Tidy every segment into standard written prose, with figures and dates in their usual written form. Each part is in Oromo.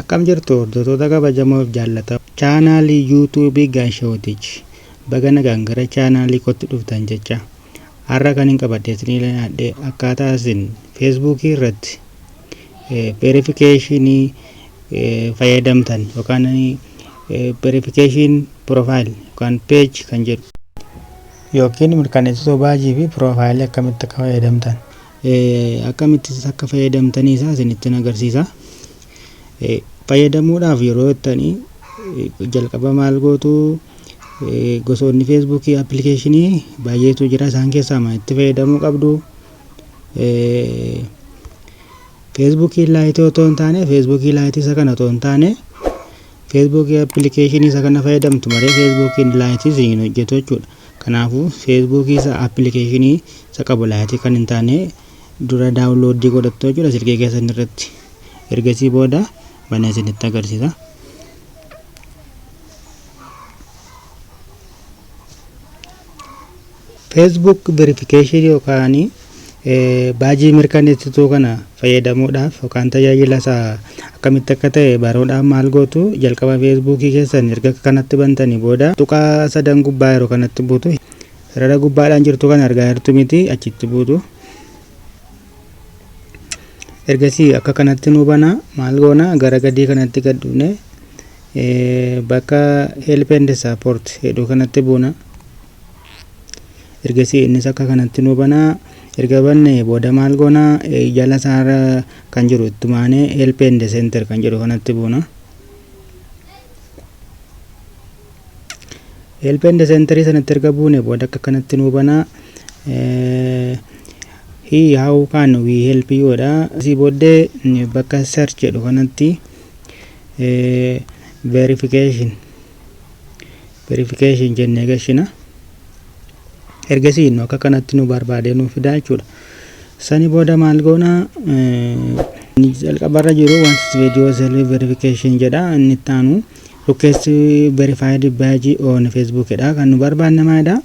Akkam jirtu hordoftoota kabajamoof jaallatamoo chaanaalii yuutuubii Gaashawootichi baga nagaan gara chaanaalii kootti dhuftan jecha har'a kan hin qabadde isinii laadhee akkaataa isin feesbuukii irratti verifikeeshinii fayyadamtan yookaan verifikeeshin profaayil yookaan peej kan jedhu yookiin mirkaneessituu baajii fi profaayilii akkamitti akka fayyadamtan akkamitti akka fayyadamtanii isaa isinitti agarsiisa. Fayyadamuudhaaf yeroo ittanii jalqaba maal gootu gosoonni feesbuukii appilikeeshinii baay'eetu jira. Isaan keessaa itti fayyadamuu qabdu feesbuukii laayitii otoo hin taane feesbuukii laayitii isa kana otoo hin taane feesbuukii appilikeeshinii isa kana fayyadamtu malee feesbuukiin laayitii isin hojjetu jechuudha. Kanaafuu feesbuukii isa appilikeeshinii isa qabu laayitii kan hin taane dura daawunloodii godhattu jechuudha silkii keessan irratti. Ergasii booda banee isinitti agarsiisa. Facebook verification yookaan baajii mirkaneessituu kana fayyadamuudhaaf yookaan tajaajila isaa akkamitti akka ta'e baruudhaaf maal gootu jalqaba feesbuukii keessan erga kanatti bantanii booda tuqaa sadan gubbaa yeroo kanatti buutu sarara gubbaadhaan jirtu kan argaa jirtu miti achitti buutu. Ergasii akka kanatti nu bana maal goona gara gadii kanatti gad dhufne bakka help and support jedhu kanatti buuna. Ergasii innis akka kanatti nu bana erga banne booda maal goona jala isaarra kan jiru ittumaane help and center kan jedhu kanatti buuna. Help and center sanatti erga buune booda akka kanatti nu bana how can we help you dha. Si booddee bakka search jedhu kanatti verification jennee gashina. Ergasii nu akka kanatti nu barbaade nu fida jechuudha. Sani booda maal goona jalqabarra jiru wanti video self verification jedha. Inni taanu request verified badge on Facebook dha kan nu barbaanne maalidha.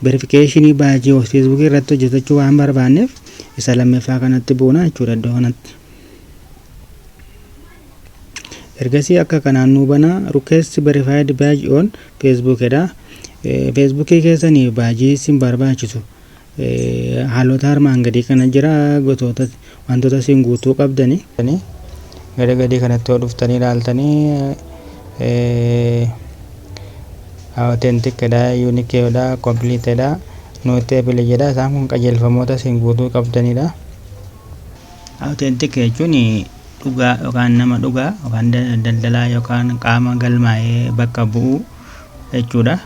Verification baajii Facebook irratti hojjetachuu waan barbaanneef isa lammaffaa kanatti buuna jechuudha iddoo kanatti. Ergasii akka kanaan nu bana request verified badge on Facebook dha. Facebook keessanii baajii isin barbaachisu haalota armaan gadii kana jira gotoota wantoota isin guutuu qabdanii gara gadii kanatti dhuftanii ilaaltanii authentic dha, unique dha, complete dha, notable jedha. Isaan kun qajeelfamoota isin guutuu qabdanidha. Authentic jechuun dhugaa yookaan nama dhugaa yookaan daldalaa yookaan qaama galmaa'ee bakka bu'u jechuudha.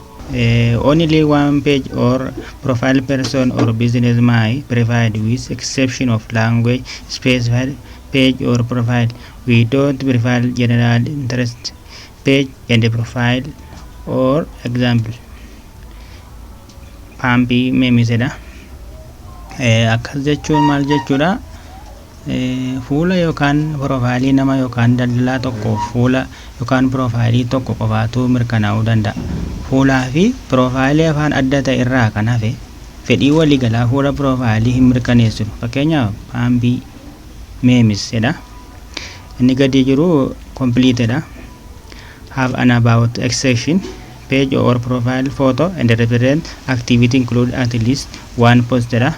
Only one page or profile person or business may provide with exception of language specified page or profile. We don't provide general interest page and profile or example pampi meemisedha. Akkas jechuun maal jechuudha fuula yookaan profaayilii nama yookaan daldalaa tokko fuula yookaan profaayilii tokko qofaatu mirkanaa'uu danda'a. Fuulaa fi profaayilii afaan adda ta'e irraa kan hafe fedhii waliigalaa fuula profaayilii hin mirkaneessu. Fakkeenyaaf pampi meemisedha. Inni gadi jiru complete dha. Have an about section page or profile photo and reference activity include at least one post dha.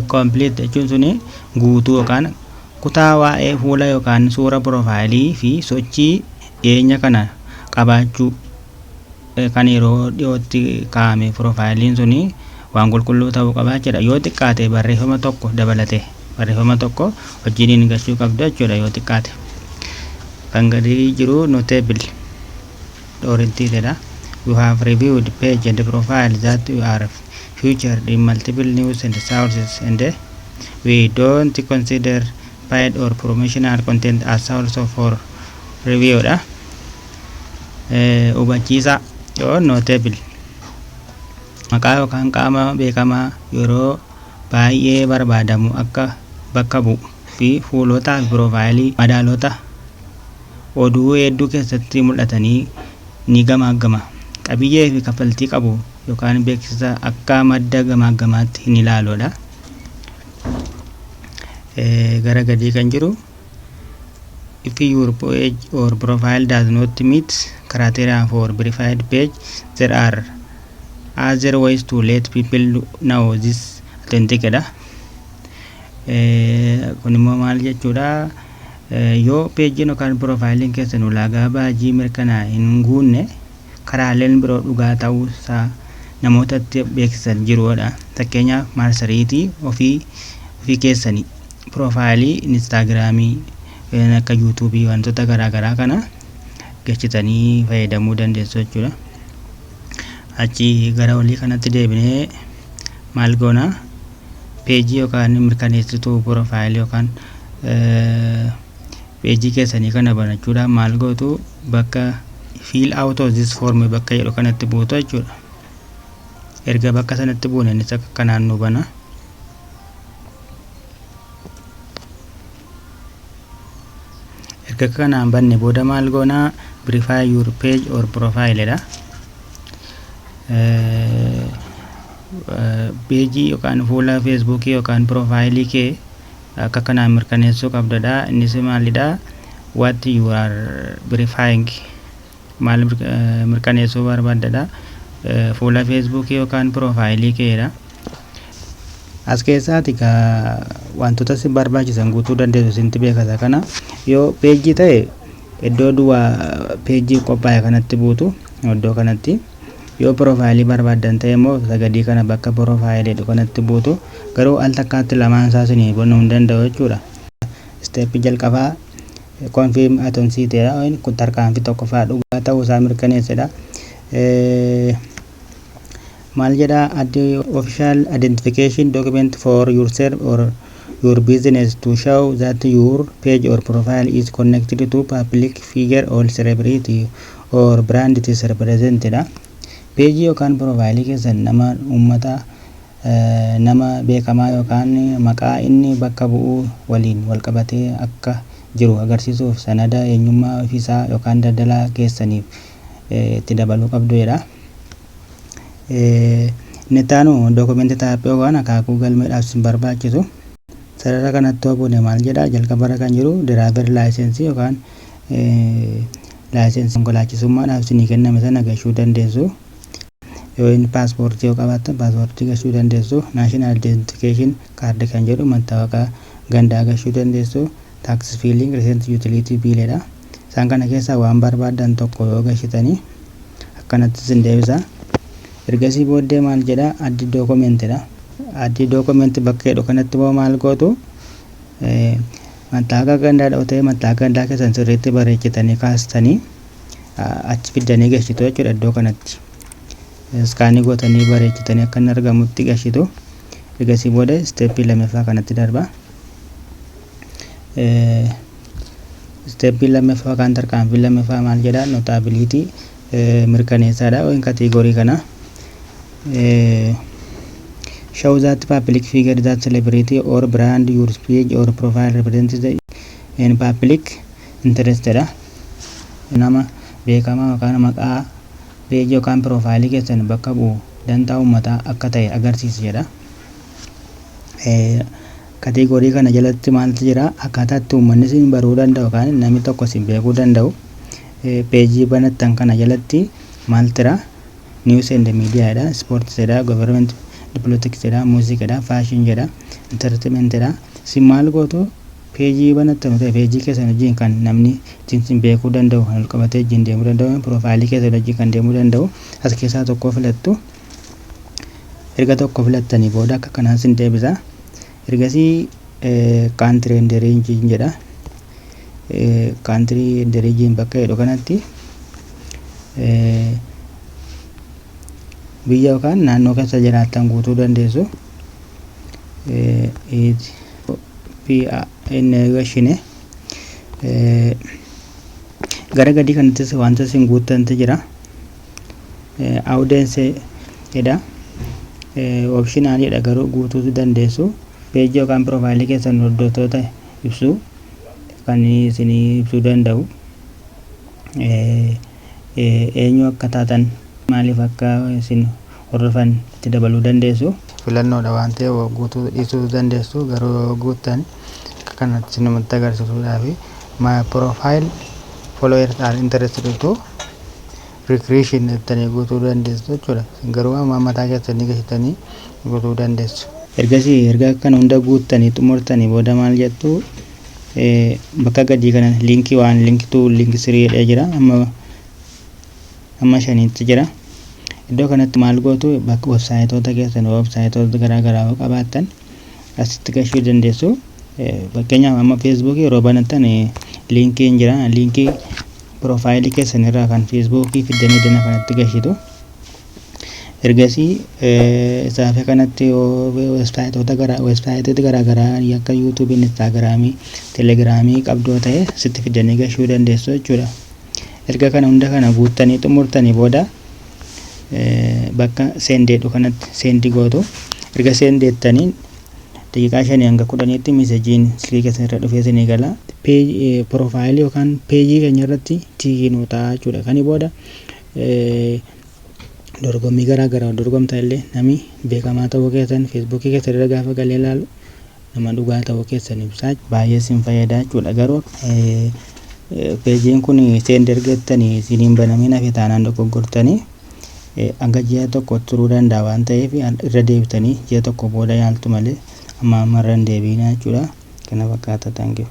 Complete jechuun suni guutuu yookaan kutaa waa'ee fuula yookaan suura profaayilii fi sochii dhiyeenya kana qabaachuu kan yeroo dhiyootti kaa'ame profaayiliin suni waan qulqulluu ta'uu qabaachuudha. Yoo xiqqaate barreeffama tokko dabalate barreeffama tokko hojiin gashuu qabdu jechuudha yoo xiqqaate. Kan gadi jiru notable oriented dha. We have reviewed page and profile that we are featured in multiple news and sources and we don't consider paid or promotional content as also for review dha. Hubachiisa yoo notable maqaa yookaan qaama beekamaa yeroo baay'ee barbaadamu akka bakka bu'u fi fuulotaa fi profaayilii madaalota oduu hedduu keessatti mul'atanii ni gamaagama. Qabiyyee fi kaffaltii qabu yookaan beeksisa akka madda gamaagamaatti hin ilaaludha. Gara gadii kan jiru if your page or profile does not meet criteria for verified page, there are other ways to let people know this authentic dha. Kun immoo maal jechuudha, yoo page yookaan profiling keessan ulaagaa baajii mirkanaa hin guunne karaaleen biroo dhugaa ta'uu isaa namootatti beeksisan jiruudha. Fakkeenyaaf marsariitii ofii keessanii profaayilii instaagiraamii akka yuutuubii wantoota garaagaraa kana gachitanii fayyadamuu dandeessu jechuudha. Achi gara olii kanatti deebinee maal goona, peejii yookaan mirkaneessituu profaayilii yookaan peejii keessanii kana banachuudhaan maal gootu, bakka fill out of this form bakka jedhu kanatti buutu jechuudha. Erga bakka sanatti buune innis akka kanaan nu bana. Erga kanaan banne booda maal goona, verify your page or profile dha. Peejii yookaan fuula feesbuukii yookaan profaayilii kee akka kanaan mirkaneessuu qabdadha. Innis maalidha, what you are verifying, maal mirkaneessuu barbaaddadha. Fuula feesbuukii yookaan profaayilii keedha. As keessaati wantoota si barbaachisan guutuu dandeessu sinti beekata. Kana yoo peejii ta'e iddoo duwwaa peejii qophaa'e kanatti buutu iddoo kanatti. Yoo profaayilii barbaaddan ta'e immoo sagadii kana bakka profaayilii kanatti buutu. Garuu al takkaatti lamaan isaa sinii banuu hin danda'u jechuudha. Step jalqabaa confirm authenticity kun tarkaanfii tokkoffaa dhugaa ta'uu isaa mirkaneessedha. Maal jedha, add official identification document for yourself or your business to show that your page or profile is connected to public figure or celebrity or brand it is represented. Page yookaan profaayilii keessan nama ummata nama beekamaa yookaan maqaa inni bakka bu'u waliin wal qabatee akka jiru agarsiisuuf sanada eenyummaa ofiisaa yookaan daldala keessaniif itti dabaluu qabdu jedha. Netaanu dokumentii taappee yookaan akaakuu galmeedhaaf sin barbaachisu. Sarara kanatti buune maal jedha, jalqabarra kan jiru driver license yookaan license konkolaachisummaadhaaf sinii kenname sana gahuu dandeessu. Yoo inni paaspoortii yoo qabaattan paaspoortii gahuu dandeessu. National identification card kan jedhu mattaawaqaa gandaa gahuu dandeessu. Tax filing, recent utility bill dha. Isaan kana keessaa waan barbaadan tokko yoo gahitanii akkanatti sin deebisa. Ergasii booddee maal jedha, addi dookumentii dha. Addi dookumentii bakka jedhu kanatti boo maal gootu, mattaaqa gandaadha yoo ta'e mattaaqa gandaa keessan sirriitti bareechitanii kaastanii achi fiddanii gashitu jechuudha. Iddoo kanatti iskaanii gootanii bareechitanii akka inni argamutti gashitu. Ergasii booda steppii lammaffaa kanatti darba. Steppii lammaffaa kan tarkaanfii lammaffaa maal jedha, notability mirkaneessaadha yookiin kategorii kana. Show that public figure that celebrity or brand your page or profile represents in public interest dha. Nama beekamaa yookaan maqaa page yookaan profaayilii keessan bakka bu'u dantaa uummataa akka ta'e agarsiisa jedha. Kategorii kana jalatti maaltu jira, akkaataa itti uummanni sin baruu danda'u yookaan namni tokko sin beekuu danda'u. Peejii banattan kana jalatti maal jira, news and media dha, sports dha, government, politics dha, music dha, fashion dha, entertainment dha. Sin maal gootu, peejii banattan ta'e peejii keessan wajjin kan namni sin beekuu danda'u kan qabatee wajjin deemuu danda'u, profaayilii keessan wajjin kan deemuu danda'u. As keessaa tokko filattu. Erga tokko filattanii booda akka kanaan sin deebisa. Ergasii country and region jedha. Country and region bakka jedhu kanatti biyya yookaan naannoo keessa jiraattan guutuu dandeessu. Gashine gara gadii kanattis wanta sin guuttantu jira. Audience jedha. Optional jedha garuu guutuu dandeessu. Page yookaan profaayilii keessan hordoftoota ibsu kan isinii ibsuu danda'u. Eenyu akka taatan, maaliif akka isin hordofan itti dabaluu dandeessu. Filannoodha waan ta'eef guutuu dhiisuu dandeessu. Garuu guuttan akka kanatti namatti agarsiisuudhaaf my profile followers are interested to recreation jettanii guutuu dandeessu jechuudha. Garuu amma mataa keessanii gashittanii guutuu dandeessu. Erga kana hunda guuttanii xumurtanii booda maal jettu bakka gadii kana linkii 1 linkii 2 linkii 3 jira amma 5tti jira. Iddoo kanatti maal gootu bakka websaayitoota keessan websaayitoota garaagaraa qabaattan asitti gashuu dandeessu. Fakkeenyaaf amma Facebook yeroo banattan linkiin jira linkii profaayilii keessan irraa kan Facebook fiddanii dana kanatti gashitu. Ergasii saafe kanatti websaayitoota garaagaraa akka YouTube, Instagram, Telegram qabdoo ta'e sitti fiddanii gashuu dandeessu jechuudha. Erga kana hunda kana guuttanii xumurtanii booda bakka sendeedhu kanatti sendi gootu. Erga sendeettanii daqiiqaa 5 hanga 10tti meseejiin silkii keessan irra dhufee isinii gala. Profaayilii yookaan peejii keenya irratti tiikii nuu ta'a jechuudha. Kani booda dorgommii garaagaraa dorgomta illee namni beekamaa ta'uu keessan Facebook keessan irra gaafa galee ilaalu nama dhugaa ta'uu keessan ibsaa baay'ee isin fayyada jechuudha. Garuu peejiin kun send ergattanii isiniin banamin hafe taanaan dogoggortanii hanga ji'a tokko turuu danda'a waan ta'eef irra deebitanii ji'a tokko booda yaaltu malee amma ammarra hin deebiinaa jechuudha. Kana fakkaata. Thank you.